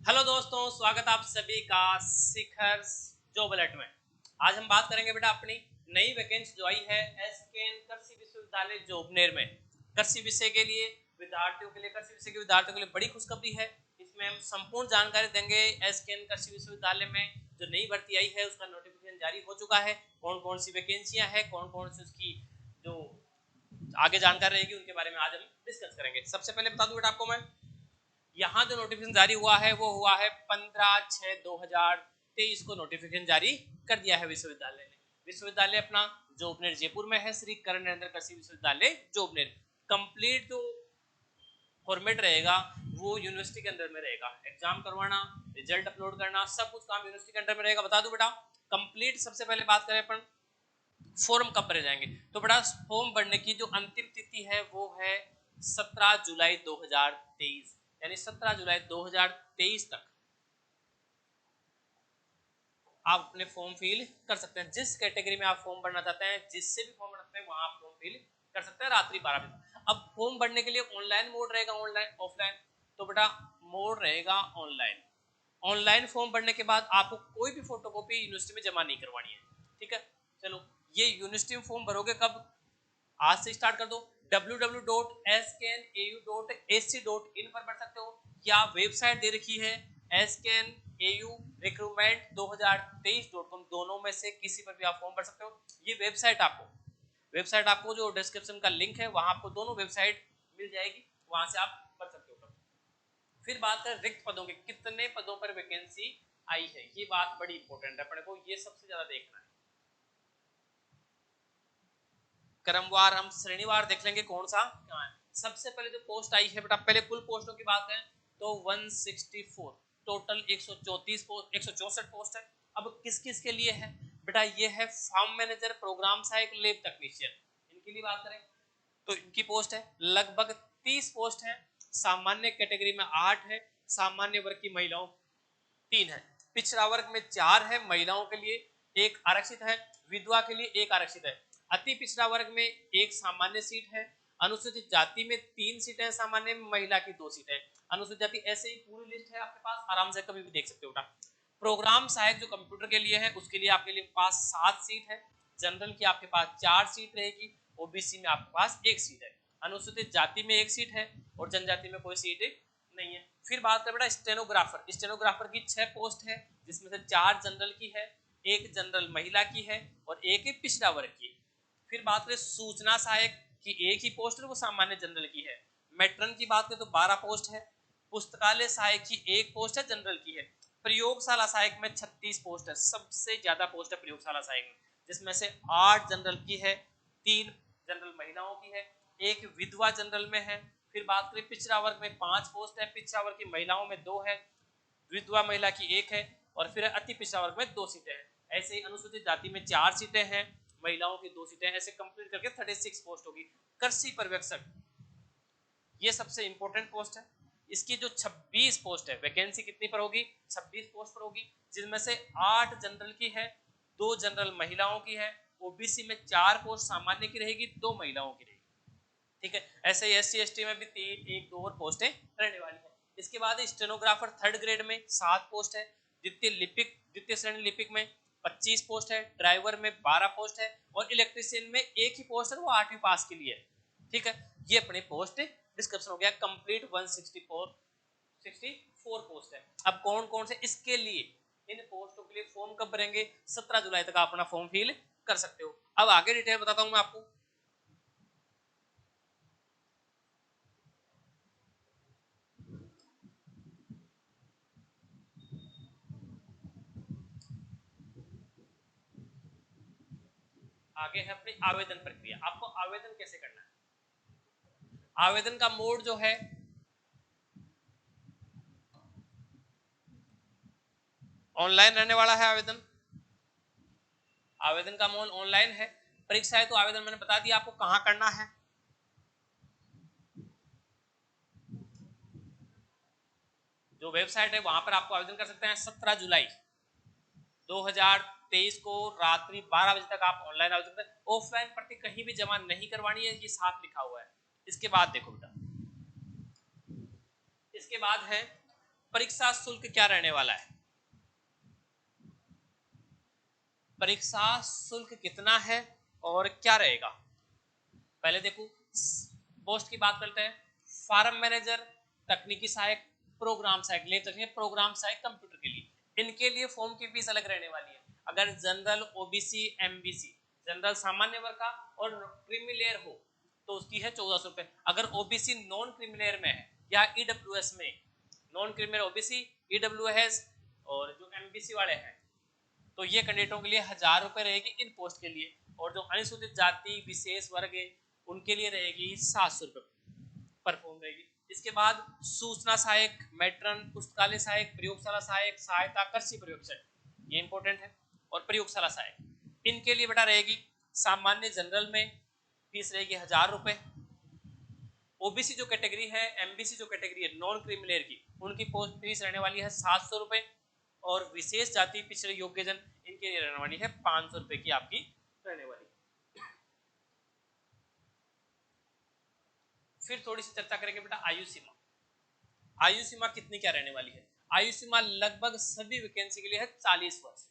Hello दोस्तों, स्वागत आप सभी का शिखर जॉब अलर्ट में। आज हम बात करेंगे बेटा अपनी नई वैकेंसी जो आई है एसकेएन कृषि विश्वविद्यालय जोबनेर में। कृषि विषय के लिए विद्यार्थियों के लिए कृषि विषय के विद्यार्थियों के लिए बड़ी खुशखबरी है। इसमें हम संपूर्ण जानकारी देंगे। एसकेएन कृषि विश्वविद्यालय में जो नई भर्ती आई है उसका नोटिफिकेशन जारी हो चुका है। कौन कौन सी वैकेंसियां हैं, कौन कौन सी उसकी जो आगे जानकारी रहेगी उनके बारे में आज हम डिस्कस करेंगे। सबसे पहले बता दूं बेटा आपको मैं, यहाँ जो नोटिफिकेशन जारी हुआ है वो हुआ है 15/6/2023 को नोटिफिकेशन जारी कर दिया है विश्वविद्यालय ने। विश्वविद्यालय अपना जोबनेर जयपुर में है, श्री करण नरेंद्र कृषि विश्वविद्यालय जोबनेर। कंप्लीट जो फॉर्मेट रहेगा वो यूनिवर्सिटी के अंदर में रहेगा। एग्जाम करवाना, रिजल्ट अपलोड करना, सब कुछ काम यूनिवर्सिटी के अंदर में रहेगा। बता दूं बेटा कंप्लीट, सबसे पहले बात करें अपन फॉर्म कब भरे जाएंगे, तो बेटा फॉर्म भरने की जो अंतिम तिथि है वो है 17 जुलाई 2023, यानी 17 जुलाई 2023 तक आप अपने फॉर्म फिल कर सकते हैं। जिस कैटेगरी में आप फॉर्म भरना चाहते हैं, जिससे भी फॉर्म भरना चाहते हैं वहां आप फॉर्म फिल कर सकते हैं रात्रि 12 बजे। अब फॉर्म भरने के लिए ऑनलाइन मोड रहेगा, ऑनलाइन ऑफलाइन, तो बेटा मोड रहेगा ऑनलाइन। ऑनलाइन फॉर्म भरने के बाद आपको कोई भी फोटोकॉपी यूनिवर्सिटी में जमा नहीं करवानी है, ठीक है। चलो, ये यूनिवर्सिटी में फॉर्म भरोगे कब, आज से स्टार्ट कर दो। www.scanau.ac.in पर बढ़ सकते हो, या वेबसाइट दे रखी है scanau recruitment 2023.com, दोनों में से किसी पर भी आप फॉर्म भर सकते हो। ये वेबसाइट आपको जो डिस्क्रिप्शन का लिंक है वहां आपको दोनों वेबसाइट मिल जाएगी, वहां से आप भर सकते हो। फिर बात करें रिक्त पदों की, कितने पदों पर वैकेंसी आई है, ये बात बड़ी इंपॉर्टेंट है अपने को, ये सबसे ज्यादा देखना है। क्रमवार हम श्रेणीवार देख लेंगे कौन सा कहाँ है। सबसे पहले जो पोस्ट आई है बेटा, पहले कुल पोस्टों की बात करें तो 164, टोटल 134 पोस्ट, 164 पोस्ट है। अब किस किस के लिए है बेटा, ये है फार्म मैनेजर, प्रोग्राम सहायक, लैब टेक्नीशियन, इनके लिए बात करें तो इनकी पोस्ट है लगभग 30 पोस्ट है। सामान्य कैटेगरी में 8 है, सामान्य वर्ग की महिलाओं 3 है, पिछड़ा वर्ग में 4 है, महिलाओं के लिए 1 आरक्षित है, विधवा के लिए 1 आरक्षित है, अति पिछड़ा वर्ग में 1 सामान्य सीट है, अनुसूचित जाति में 3 सीटें हैं, सामान्य में महिला की 2 सीटें हैं, अनुसूचित जाति। ऐसे ही पूरी लिस्ट है आपके पास, आराम से कभी भी देख सकते हो बेटा। प्रोग्राम सहायक जो कंप्यूटर के लिए है उसके लिए आपके लिए पास 7 सीट है, जनरल की आपके पास 4 सीट रहेगी, ओबीसी में आपके पास 1 सीट है, अनुसूचित जाति में 1 सीट है और जनजाति में कोई सीट नहीं है। फिर बात करें बेटा स्टेनोग्राफर की 6 पोस्ट है, जिसमें से 4 जनरल की है, 1 जनरल महिला की है और 1 पिछड़ा वर्ग की। फिर बात करें सूचना सहायक की 1 ही पोस्ट है, वो सामान्य जनरल की है। मेट्रन की बात करें तो 12 पोस्ट है। पुस्तकालय सहायक की 1 पोस्ट है, जनरल की है। प्रयोगशाला सहायक में 36 पोस्ट है, सबसे ज्यादा पोस्ट है प्रयोगशाला सहायक में, जिसमें से 8 जनरल की है, 3 जनरल महिलाओं की है, 1 विधवा जनरल में है। फिर बात करें पिछड़ा वर्ग में 5 पोस्ट है, पिछड़ा वर्ग की महिलाओं में 2 है, विधवा महिला की 1 है और फिर अति पिछड़ा वर्ग में 2 सीटें हैं। ऐसे ही अनुसूचित जाति में 4 सीटें हैं, महिलाओं की 2 सीटें, ऐसे कंप्लीट करके 36 पोस्ट होगी। कृषि पर्यवेक्षक ये सबसे इंपॉर्टेंट पोस्ट है। इसकी जो 26 पोस्ट है, वैकेंसी कितनी पर होगी, 26 पोस्ट पर होगी, जिसमें से 8 जनरल की है, 2 जनरल महिलाओं की है, ओबीसी में 4 पोस्ट सामान्य की रहेगी, 2 महिलाओं की रहेगी, ठीक है। ऐसे ही एससी एसटी में भी 3, 1, 2 और पोस्टें रहने वाली है। इसके बाद स्टेनोग्राफर 3rd ग्रेड में 7 पोस्ट है, द्वितीय श्रेणी लिपिक में 25 पोस्ट है, ड्राइवर में 12 पोस्ट है और इलेक्ट्रीशियन में 1 ही पोस्ट है, वो 8वीं पास के लिए है, ठीक है। ये अपने पोस्ट डिस्क्रिप्शन हो गया कंप्लीट। 164 पोस्ट है। अब कौन कौन से इसके लिए, इन पोस्टों के लिए फॉर्म कब भरेंगे, 17 जुलाई तक आप अपना फॉर्म फिल कर सकते हो। अब आगे डिटेल बताता हूं मैं आपको। आगे है अपनी आवेदन प्रक्रिया। आपको आवेदन कैसे करना है, आवेदन का मोड जो है ऑनलाइन रहने वाला है। आवेदन का मोड ऑनलाइन है। परीक्षा है तो आवेदन मैंने बता दिया आपको कहां करना है। जो वेबसाइट है वहां पर आपको आवेदन कर सकते हैं। 17 जुलाई 2023 को रात्रि 12 बजे तक आप ऑनलाइन आवेदन कर सकते हैं। ऑफलाइन प्रति कहीं भी जमा नहीं करवानी है, ये साफ लिखा हुआ है। इसके बाद देखो बेटा, इसके बाद है परीक्षा शुल्क क्या रहने वाला है? परीक्षा शुल्क कितना है और क्या रहेगा? पहले देखो पोस्ट की बात करते हैं। फार्म मैनेजर, तकनीकी सहायक, प्रोग्राम सहायक, ले सकते हैं प्रोग्राम सहायक कंप्यूटर के लिए, इनके लिए फॉर्म की फीस अलग रहने वाली है। अगर जनरल, ओबीसी, एमबीसी, जनरल सामान्य वर्ग का और क्रीमी हो तो उसकी है 1400 रुपए। अगर ओबीसी नॉन क्रीमी में है या ईडब्ल्यूएस में, नॉन क्रीमी ओबीसी, ईडब्ल्यूएस और जो एमबीसी वाले हैं तो ये कैंडिडेटों के लिए 1000 रुपए रहेगी इन पोस्ट के लिए, और जो अनुसूचित जाति विशेष वर्ग है उनके लिए रहेगी 700 रुपए पर फॉर्म रहेगी। इसके बाद सूचना सहायक, मैट्रन, पुस्तकालय सहायक, प्रयोगशाला सहायक, सहायता कृषि प्रयोगशाला, ये इंपॉर्टेंट है, और प्रयोगशाला सहायक इनके लिए बेटा रहेगी सामान्य जनरल में फीस रहेगी 1000 रुपए। ओबीसी जो कैटेगरी है, एमबीसी जो कैटेगरी है नॉन क्रिमिनल की, उनकी पोस्ट फीस रहने वाली है 700 रुपए, और विशेष जाति पिछड़े योग्यजन इनके लिए रहने वाली है 500 रुपए की आपकी रहने वाली। फिर थोड़ी सी चर्चा करेंगे बेटा आयु सीमा। आयु सीमा कितनी क्या रहने वाली है? आयु सीमा लगभग सभी वैकेंसी के लिए है 40 वर्ष।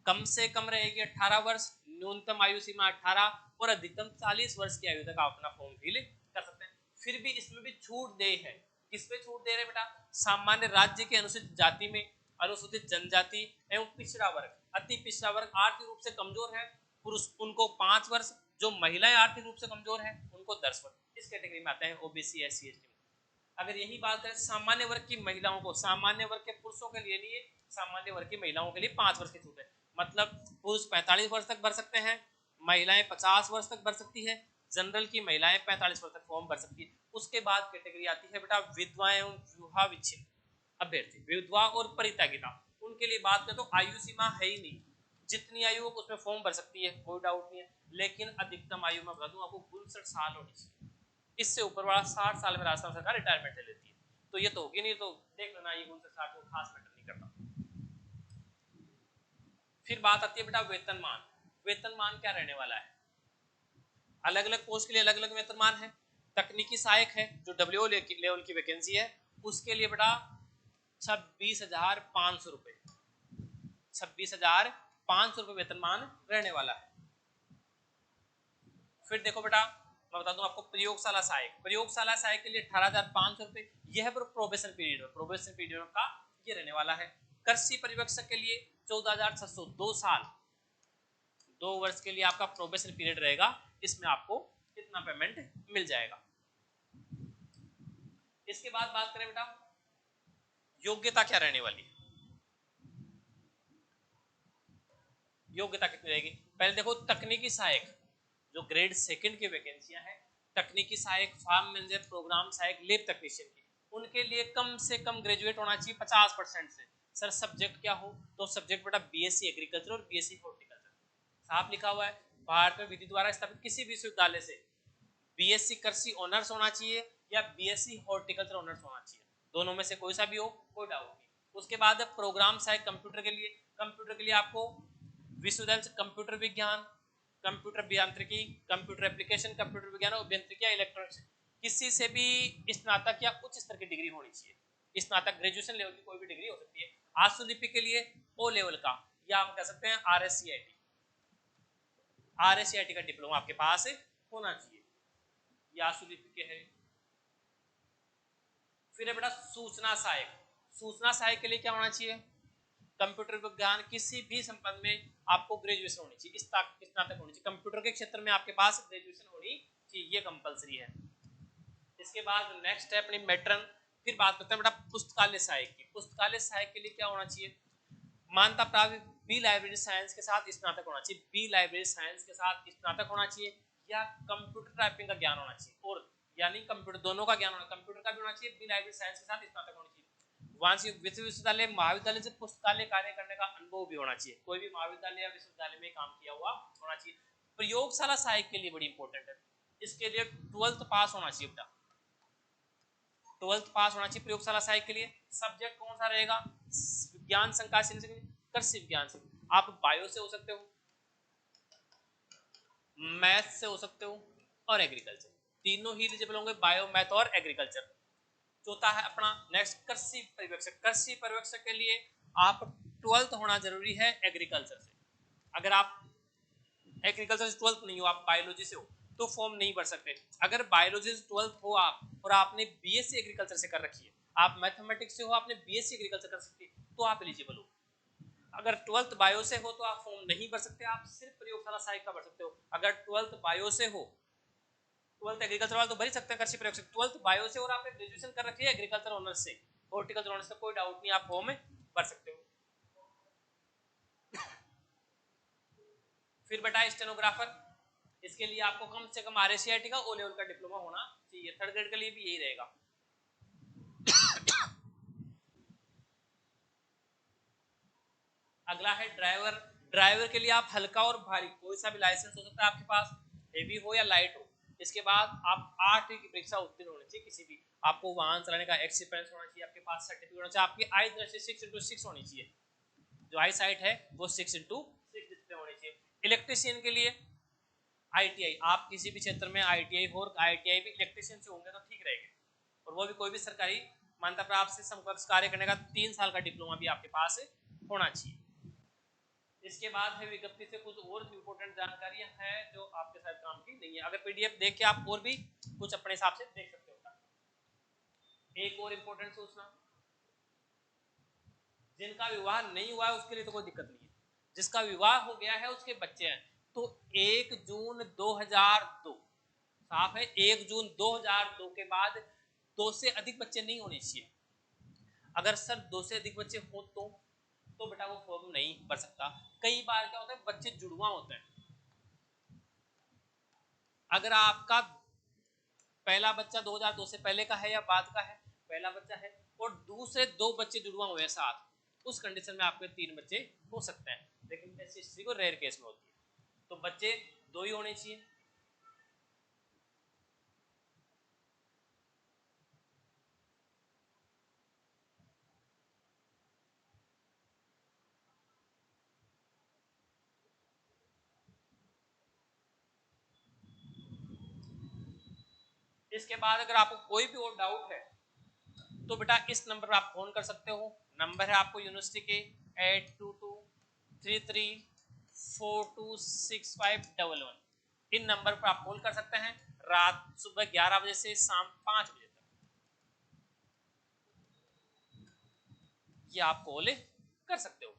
कम से कम रहेगी 18 वर्ष, न्यूनतम आयु सीमा 18 और अधिकतम 40 वर्ष की आयु तक आप अपना फॉर्म फिल कर सकते हैं। फिर भी इसमें भी छूट दे है। किस पे छूट दे रहे बेटा? सामान्य राज्य के अनुसूचित जाति में, अनुसूचित जनजाति एवं पिछड़ा वर्ग, अति पिछड़ा वर्ग आर्थिक रूप से कमजोर है, पुरुष उनको 5 वर्ष, जो महिलाएं आर्थिक रूप से कमजोर है उनको 10 वर्ष, इस कैटेगरी में आते हैं ओबीसी, एससी, एसटी। अगर यही बात करें सामान्य वर्ग की महिलाओं को, सामान्य वर्ग के पुरुषों के लिए नहीं है, सामान्य वर्ग की महिलाओं के लिए 5 वर्ष की छूट है। मतलब पुरुष 45 वर्ष तक भर सकते हैं, महिलाएं 50 वर्ष तक भर सकती है, जनरल की महिलाएं 45 वर्ष तक फॉर्म भर सकती है। उसके बाद कैटेगरी आती है बेटा विधवा एवं विवाह विच्छिन्न अभ्यर्थी, विधवा और परित्यागिता, उनके लिए बात करें तो आयु सीमा है ही नहीं, जितनी आयु हो उसमें फॉर्म भर सकती है, कोई डाउट नहीं है, लेकिन अधिकतम आयु में बता दूं आपको 59 साल होनी चाहिए। इससे ऊपर वाला 60 साल में राजस्थान सरकार रिटायरमेंट ले लेती है, तो ये तो होगी नहीं, तो देख लेना ये 59 को खास मैटर नहीं करता। फिर बात आती है बेटा वेतनमान। वेतनमान क्या रहने वाला है? अलग अलग पोस्ट के लिए अलग अलग वेतनमान है। तकनीकी सहायक है जो डब्ल्यू लेवल की वैकेंसी है, उसके लिए बेटा 26,500 रुपए, 26,500 रुपए वेतनमान रहने वाला है। फिर देखो बेटा मैं बता दूं आपको प्रयोगशाला सहायक, प्रयोगशाला सहायक के लिए 18,500 रुपए, यह प्रोबेशन पीरियड, प्रोबेशन पीरियड का ये रहने वाला है। कृषि पर्यवेक्षक के लिए 14,600, 2 साल, 2 वर्ष के लिए आपका प्रोबेशन पीरियड रहेगा, इसमें आपको इतना पेमेंट मिल जाएगा। इसके बाद बात करें बेटा योग्यता क्या रहने वाली है? योग्यता कितनी रहेगी? पहले देखो तकनीकी सहायक जो ग्रेड 2 की वैकेंसियां हैं, तकनीकी सहायक, फार्म मैनेजर, प्रोग्राम सहायक, लैब टेक्नीशियन की, उनके लिए कम से कम ग्रेजुएट होना चाहिए 50% से। सर सब्जेक्ट क्या हो? तो सब्जेक्ट बेटा बीएससी एग्रीकल्चर और बीएससी हॉर्टिकल्चर, साफ लिखा हुआ है। भारत में विधि द्वारा स्थापित किसी भी विश्वविद्यालय से बीएससी कृषि ऑनर्स होना चाहिए या बीएससी हॉर्टिकल्चर ऑनर्स होना चाहिए, दोनों में से कोई सा भी हो, कोई डाउट नहीं। उसके बाद प्रोग्राम सहायक कंप्यूटर के लिए, कंप्यूटर के लिए आपको विश्वविद्यालय से कंप्यूटर विज्ञान, कंप्यूटर अभियांत्रिकी, कंप्यूटर एप्लीकेशन, कंप्यूटर विज्ञान और अभियांत्रिकी या इलेक्ट्रॉनिक्स, किसी से भी स्नातक या उच्च स्तर की डिग्री होनी चाहिए। स्नातक ग्रेजुएशन लेवल की कोई भी डिग्री हो सकती है। आशुलिपि के लिए ओ लेवल का, या हम कह सकते हैं आरएससीआईटी, आरएससीआईटी का डिप्लोमा आपके पास होना चाहिए, ये आशुलिपि के है। फिर है बेटा सूचना सहायक, सूचना सहायक के लिए क्या होना चाहिए? कंप्यूटर विज्ञान किसी भी संबंध में आपको ग्रेजुएशन होनी चाहिए, स्नातक होनी चाहिए, कंप्यूटर के क्षेत्र में आपके पास ग्रेजुएशन होनी चाहिए, ये कंपलसरी है। इसके बाद नेक्स्ट है अपनी मैट्रन। फिर बात करते हैं बेटा पुस्तकालय सहायक की। पुस्तकालय सहायक के लिए क्या होना चाहिए? मान्यता प्राप्त बी लाइब्रेरी साइंस के साथ स्नातक होना चाहिए, बी लाइब्रेरी साइंस के साथ स्नातक होना चाहिए, या कंप्यूटर टाइपिंग का ज्ञान होना चाहिए, और यानी कंप्यूटर दोनों का ज्ञान होना, कंप्यूटर का भी होना चाहिए, बी लाइब्रेरी साइंस के साथ स्नातक होना चाहिए। वांछित विश्वविद्यालय महाविद्यालय से पुस्तकालय कार्य करने का अनुभव भी होना चाहिए, कोई भी महाविद्यालय या विश्वविद्यालय में काम किया हुआ होना चाहिए। प्रयोगशाला सहायक के लिए बड़ी इंपॉर्टेंट है, इसके लिए 12th पास होना चाहिए बेटा, 12th पास होना चाहिए प्रयोगशाला सहायक के लिए। सब्जेक्ट कौन सा रहेगा? विज्ञान संकाय से, कृषि विज्ञान से, आप बायो से हो सकते हो, मैथ से हो सकते हो, और एग्रीकल्चर, तीनों ही एलिजिबल होंगे, बायो, मैथ और एग्रीकल्चर। चौथा है अपना नेक्स्ट कृषि पर्यवेक्षक। कृषि पर्यवेक्षक के लिए आप 12th होना जरूरी है एग्रीकल्चर से। अगर आप एग्रीकल्चर से 12th नहीं हो, आप बायोलॉजी से हो, तो फॉर्म नहीं भर सकते। अगर बायोलॉजी से 12th हो आप और आपने बीएससी एग्रीकल्चर से कर रखी है, आप मैथमेटिक्स से हो, आपने बीएससी एग्रीकल्चर कर सकते, तो आप एलिजिबल हो। अगर 12th बायो से हो तो आप फॉर्म नहीं भर सकते, आप सिर्फ प्रयोगशाला सहायक का भर सकते हो। अगर 12th बायो से हो, 12th एग्रीकल्चर वाले तो भर ही सकते हैं कृषि प्रयोगशाला, 12th बायो से और आपने ग्रेजुएशन कर रखी है एग्रीकल्चर ऑनर्स से, हॉर्टिकल्चर ऑनर्स का कोई डाउट नहीं, आप फॉर्म में भर सकते हो। फिर बेटा स्टेनोग्राफर, इसके लिए आपको कम से कम आरएसीआईटी का ओ लेवल का डिप्लोमा होना चाहिए। थर्ड ग्रेड के लिए भी यही रहेगा। अगला है ड्राइवर। ड्राइवर के लिए आप हल्का और भारी कोई सा भी लाइसेंस हो सकता है आपके पास, हेवी हो या लाइट हो। इसके बाद आप 8वीं की परीक्षा उत्तीर्ण होनी चाहिए किसी भी, आपको वाहन चलाने का एक्सपीरियंस होना चाहिए, आपके पास सर्टिफिकेट होना चाहिए, आपकी आई दृष्टि 6x6 होनी चाहिए, जो आई साइट है वो 6x6 डिस्प्ले होनी चाहिए। इलेक्ट्रीशियन के लिए आईटीआई, आप किसी भी क्षेत्र में आईटीआई हो और आईटीआई भी इलेक्ट्रीशियन से होंगे तो ठीक रहेगा, और वो भी कोई भी सरकारी मान्यता प्राप्त से समकक्ष कार्य करने का 3 साल का डिप्लोमा भी आपके पास होना चाहिए। इसके बाद है विज्ञप्ति से कुछ और इंपोर्टेंट जानकारियां हैं जो आपके साथ काम की नहीं है। अगर पीडीएफ देख के आप और भी कुछ अपने हिसाब से देख सकते हो। एक और इंपोर्टेंट सूचना, जिनका विवाह नहीं हुआ है उसके लिए तो कोई दिक्कत नहीं है, जिसका विवाह हो गया है उसके बच्चे हैं तो 1 जून 2002, साफ है, 1 जून 2002 के बाद 2 से अधिक बच्चे नहीं होने चाहिए। अगर सर 2 से अधिक बच्चे हो तो बेटा वो फॉर्म नहीं भर सकता। कई बार क्या होता है बच्चे जुड़वा होते हैं, अगर आपका पहला बच्चा 2002 से पहले का है या बाद का है, पहला बच्चा है और दूसरे 2 बच्चे जुड़वा हुए हैं साथ, उस कंडीशन में आपके 3 बच्चे हो सकते हैं, लेकिन ऐसी स्थिति को रेयर केस में होती है, तो बच्चे 2 ही होने चाहिए। इसके बाद अगर आपको कोई भी और डाउट है तो बेटा इस नंबर पर आप फोन कर सकते हो। नंबर है आपको यूनिवर्सिटी के 8223342651। इन नंबर पर आप कॉल कर सकते हैं रात सुबह 11 बजे से शाम 5 बजे तक, ये आप कॉल कर सकते हो।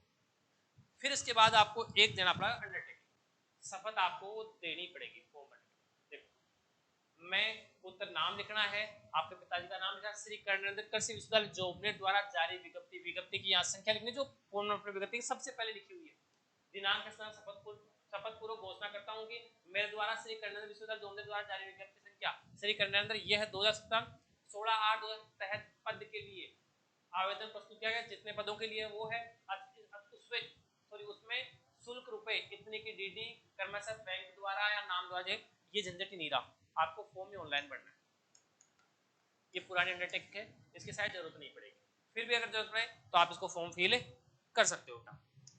फिर इसके बाद आपको एक देना पड़ेगा अंडरटेकिंग, शपथ आपको देनी पड़ेगी फॉर्म भरने। देखो मैं उत्तर नाम लिखना है, आपके पिताजी का नाम लिखना, श्री कर्णेंद्र कृषि विश्वविद्यालय जोबनेट द्वारा जारी विज्ञप्ति, विज्ञप्ति की यहाँ संख्या लिखनी जो फॉर्म नंबर विज्ञप्ति की सबसे पहले लिखी हुई है। दिनांक के समय शपथ पूर्वक घोषणा करता हूँ कि मेरे द्वारा श्री कर्णेंद्र विश्वविद्यालय जोबनेट द्वारा जारी विज्ञप्ति संख्या श्री कर्णेंद्र यह 2017 16/8 तहत पद के लिए आवेदन प्रस्तुत किया गया। जितने पदों के लिए वो है उसमें शुल्क रुपए इतने की डीडी कर्मचारी बैंक द्वारा या नाम द्वारा, ये झंझट ही नहीं रहा, आपको फॉर्म में ऑनलाइन भरना है। ये पुरानी अंडरटेकिंग है, इसकी शायद जरूरत नहीं पड़ेगी, फिर भी अगर जरूरत पड़े तो आप इसको फॉर्म फिल कर सकते हो।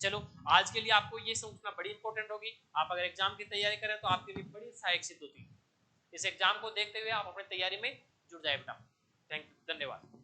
चलो आज के लिए आपको ये सूचना बड़ी इंपॉर्टेंट होगी, आप अगर एग्जाम की तैयारी करें तो आपके लिए बड़ी सहायक सिद्ध होती है। इस एग्जाम को देखते हुए आप अपनी तैयारी में जुट जाए बेटा। धन्यवाद।